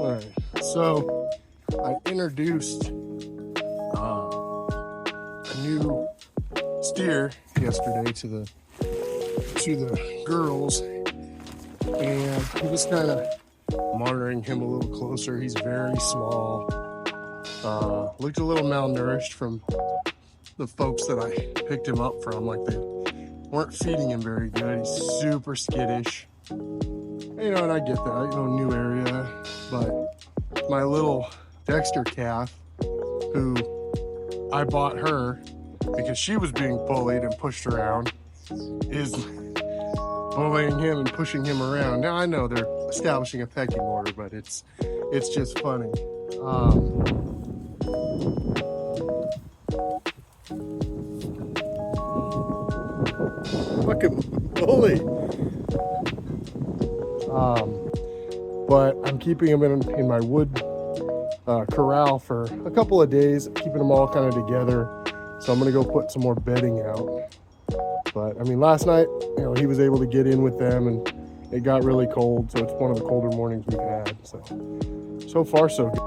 All right, so I introduced a new steer yesterday to the girls, and I'm just kind of monitoring him a little closer. He's very small. Looked a little malnourished from the folks that I picked him up from. Like, they weren't feeding him very good. He's super skittish. You know, and I get that, you know, new area. But my little Dexter calf, who I bought her because she was being bullied and pushed around, is bullying him and pushing him around. Now I know they're establishing a pecking order, but it's just funny. Fucking bully. But I'm keeping them in my wood corral for a couple of days, keeping them all kind of together. So I'm gonna go put some more bedding out. But I mean, last night, you know, he was able to get in with them, and it got really cold. So it's one of the colder mornings we've had. So far so good.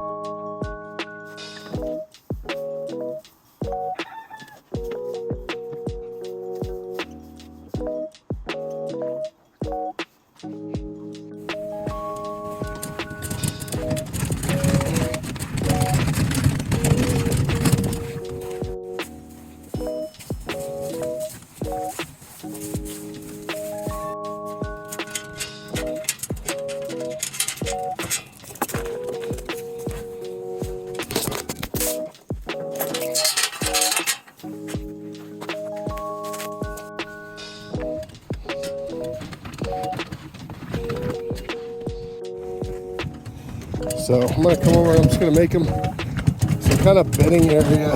So I'm gonna come over and I'm just gonna make them some kind of bedding area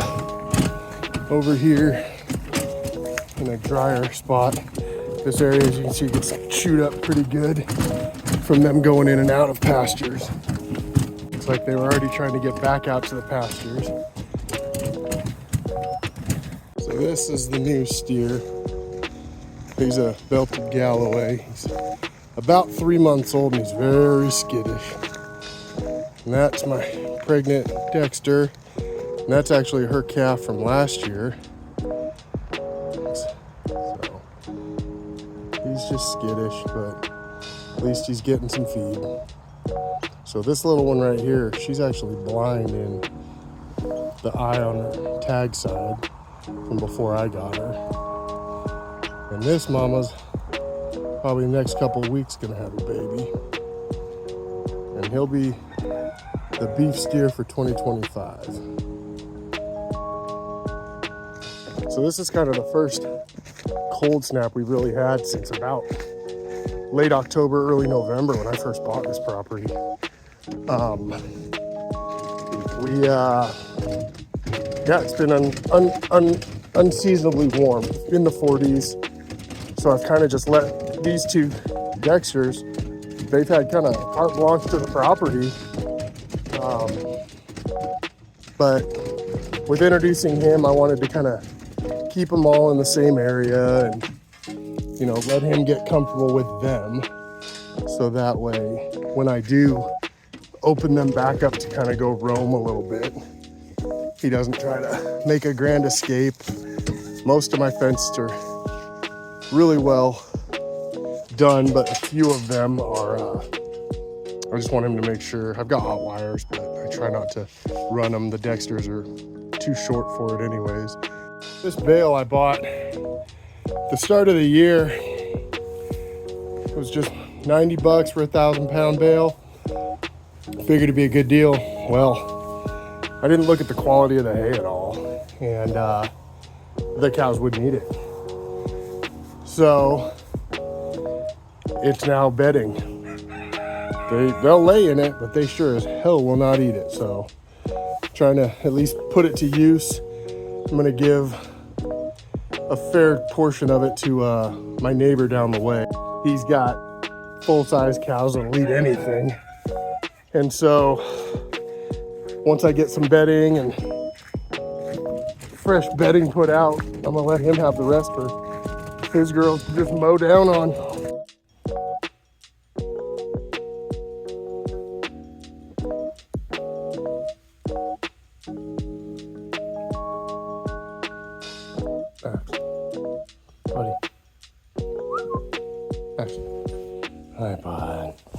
over here in a drier spot. This area, as you can see, gets chewed up pretty good from them going in and out of pastures. Looks like they were already trying to get back out to the pastures. So this is the new steer. He's a belted Galloway. He's about 3 months old and he's very skittish. And that's my pregnant Dexter. And that's actually her calf from last year. So he's just skittish, but at least he's getting some feed. So this little one right here, she's actually blind in the eye on the tag side from before I got her. And this mama's probably the next couple of weeks gonna have a baby. And he'll be the beef steer for 2025. So this is kind of the first cold snap we've really had since about late October, early November when I first bought this property. It's been unseasonably warm, in the 40s. So I've kind of just let these two Dexters, they've had kind of carte blanche to the property. But with introducing him, I wanted to kind of keep them all in the same area and, you know, let him get comfortable with them. So that way, when I do open them back up to kind of go roam a little bit, he doesn't try to make a grand escape. Most of my fences are really well done, but a few of them are, I just want him to make sure. I've got hot wires, but I try not to run them. The Dexters are too short for it anyways. This bale I bought the start of the year, it was just 90 bucks for a 1,000-pound bale. Figured it'd be a good deal. Well, I didn't look at the quality of the hay at all, and the cows wouldn't eat it. So it's now bedding. They'll lay in it, but they sure as hell will not eat it. So trying to at least put it to use. I'm gonna give a fair portion of it to my neighbor down the way. He's got full-size cows that'll eat anything. And so once I get some bedding and fresh bedding put out, I'm gonna let him have the rest for his girls to just mow down on. Buddy. Action. Hi, bud.